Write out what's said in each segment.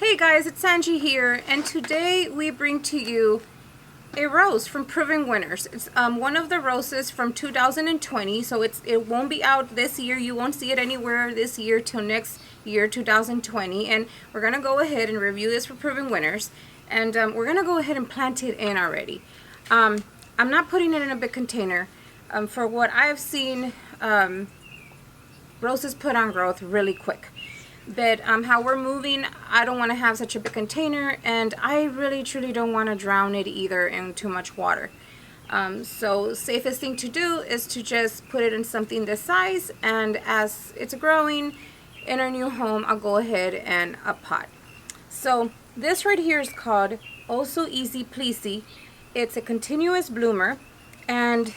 Hey guys, it's Angie here, and today we bring to you a rose from Proving Winners. It's one of the roses from 2020, so it won't be out this year. You won't see it anywhere this year till next year, 2020. And we're gonna go ahead and review this for Proving Winners, and we're gonna go ahead and plant it in already. I'm not putting it in a big container. For what I've seen, roses put on growth really quick. But how we're moving, I don't want to have such a big container, and I really truly don't want to drown it either in too much water. So safest thing to do is to just put it in something this size, and as it's growing in our new home, I'll go ahead and pot. So this right here is called Oso Easy Pleasy. It's a continuous bloomer, and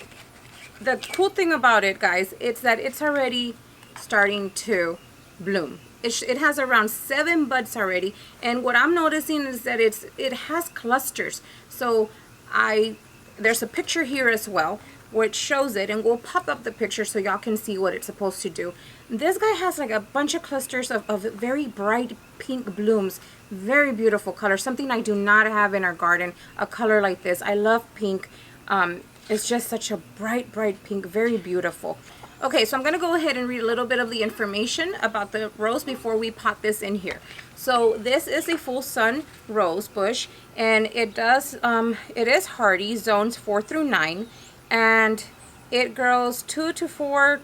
the cool thing about it, guys, it's that it's already starting to bloom. It has around 7 buds already, and what I'm noticing is that it has clusters. So there's a picture here as well which shows it, and we'll pop up the picture so y'all can see what it's supposed to do. This guy has like a bunch of clusters of very bright pink blooms, very beautiful color, something I do not have in our garden, a color like this. I love pink. It's just such a bright pink, very beautiful. Okay, so I'm going to go ahead and read a little bit of the information about the rose before we pot this in here. So this is a full sun rose bush, and it is hardy, zones 4 through 9, and it grows 2 to 4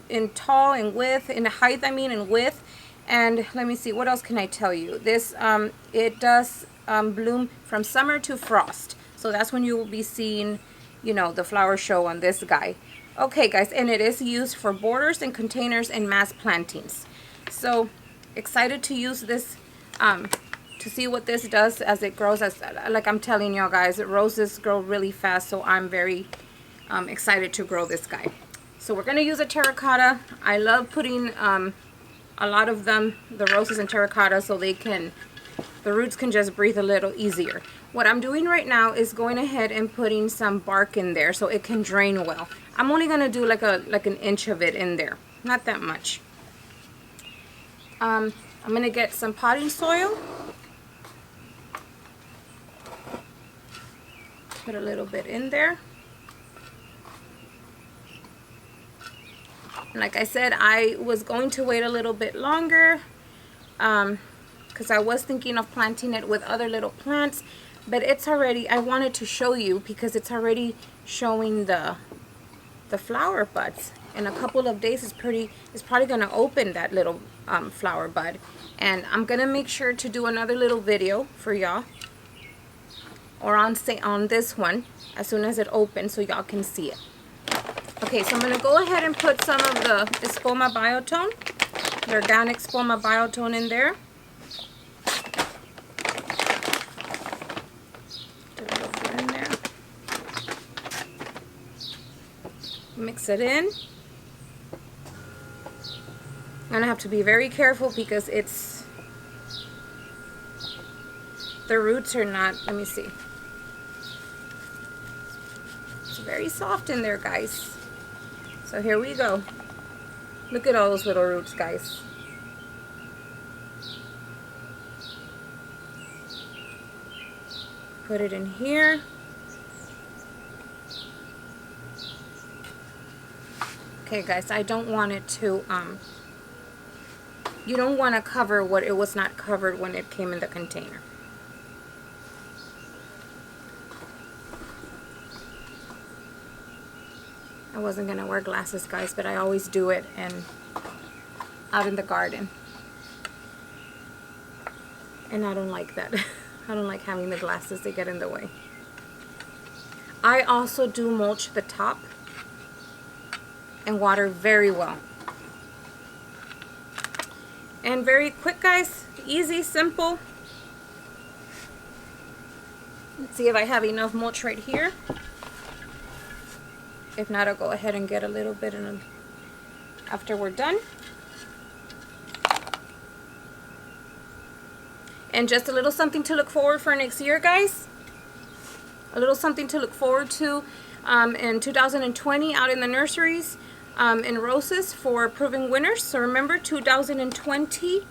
in tall and width, in height, and width. And let me see, what else can I tell you? This it does bloom from summer to frost. So that's when you will be seeing, you know, the flower show on this guy. Okay guys, and it is used for borders and containers and mass plantings. So excited to use this to see what this does as it grows. Like I'm telling y'all guys, roses grow really fast, so I'm very excited to grow this guy. So we're going to use a terracotta. I love putting a lot of the roses in terracotta so the roots can just breathe a little easier. What I'm doing right now is going ahead and putting some bark in there so it can drain well. I'm only going to do like an inch of it in there, not that much. I'm going to get some potting soil, put a little bit in there. And like I said, I was going to wait a little bit longer because I was thinking of planting it with other little plants, but it's already, I wanted to show you because it's already showing the flower buds. In a couple of days it's probably going to open that little flower bud, and I'm going to make sure to do another little video for y'all, or on this one as soon as it opens so y'all can see it. Okay, so I'm going to go ahead and put some of the Espoma Biotone, the organic Espoma Biotone in there. Mix it in. I'm gonna have to be very careful because the roots are not, let me see. It's very soft in there, guys. So here we go. Look at all those little roots, guys. Put it in here. Okay guys, I don't want it to, you don't want to cover what it was not covered when it came in the container. I wasn't going to wear glasses, guys, but I always do it out in the garden. And I don't like that. I don't like having the glasses, they get in the way. I also do mulch the top and water very well. And very quick, guys, easy, simple. Let's see if I have enough mulch right here. If not, I'll go ahead and get a little bit after we're done. And just a little something to look forward for next year, guys. A little something to look forward to in 2020 out in the nurseries. In roses for Proving Winners. So remember, 2020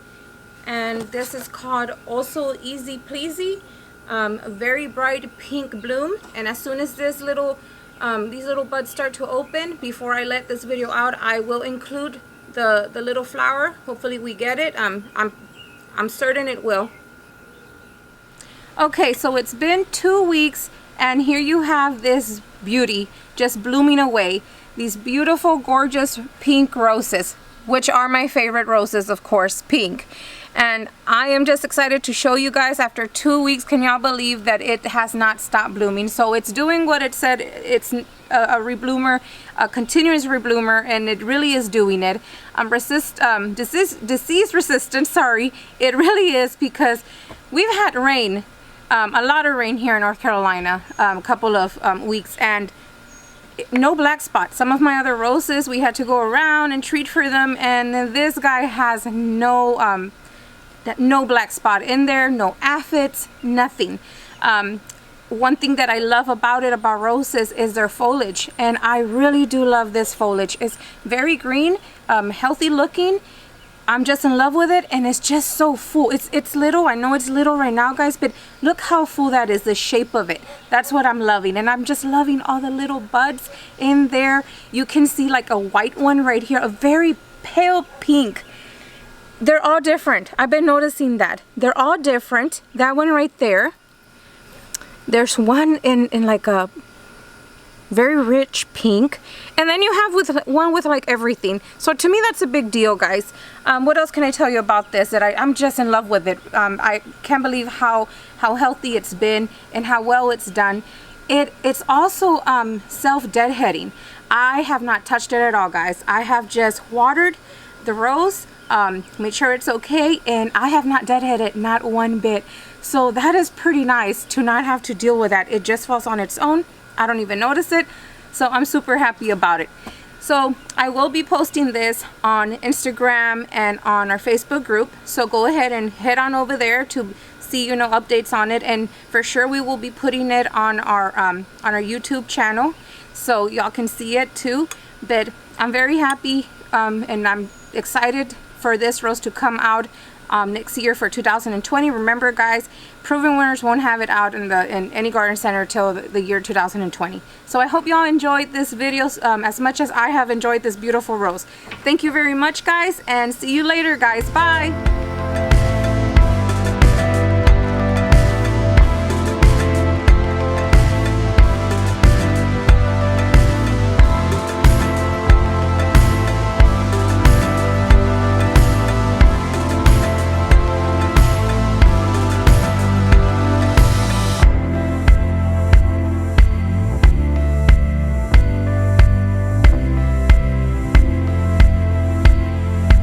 and this is called Oso Easy Pleasy. A very bright pink bloom, and as soon as this these little buds start to open, before I let this video out, I will include the little flower. Hopefully we get it. I'm certain it will. Okay, so it's been 2 weeks, and here you have this beauty just blooming away. These beautiful, gorgeous pink roses, which are my favorite roses, of course, pink. And I am just excited to show you guys after 2 weeks. Can y'all believe that it has not stopped blooming? So it's doing what it said. It's a rebloomer, a continuous rebloomer, and it really is doing it. Disease resistant, sorry. It really is, because we've had rain, a lot of rain here in North Carolina, a couple of weeks, and no black spot. Some of my other roses, we had to go around and treat for them, and then this guy has no black spot in there, no aphids, nothing. One thing that I love about roses is their foliage, and I really do love this foliage. It's very green, healthy looking. I'm just in love with it, and it's just so full. It's little. I know it's little right now, guys, but look how full that is, the shape of it. That's what I'm loving, and I'm just loving all the little buds in there. You can see like a white one right here, a very pale pink. They're all different. I've been noticing that. They're all different. That one right there. There's one in like a very rich pink. And then you have one with like everything. So to me, that's a big deal, guys. What else can I tell you about this? That I'm just in love with it. I can't believe how healthy it's been and how well it's done. It's also self-deadheading. I have not touched it at all, guys. I have just watered the rose, made sure it's okay, and I have not deadheaded not one bit. So that is pretty nice to not have to deal with that. It just falls on its own. I don't even notice it. So I'm super happy about it. So I will be posting this on Instagram and on our Facebook group. So go ahead and head on over there to see, you know, updates on it. And for sure we will be putting it on our YouTube channel, so y'all can see it too. But I'm very happy, and I'm excited for this rose to come out next year for 2020. Remember, guys, proven winners won't have it out in any garden center till the year 2020. So I hope y'all enjoyed this video as much as I have enjoyed this beautiful rose. Thank you very much, guys, and see you later, guys. Bye.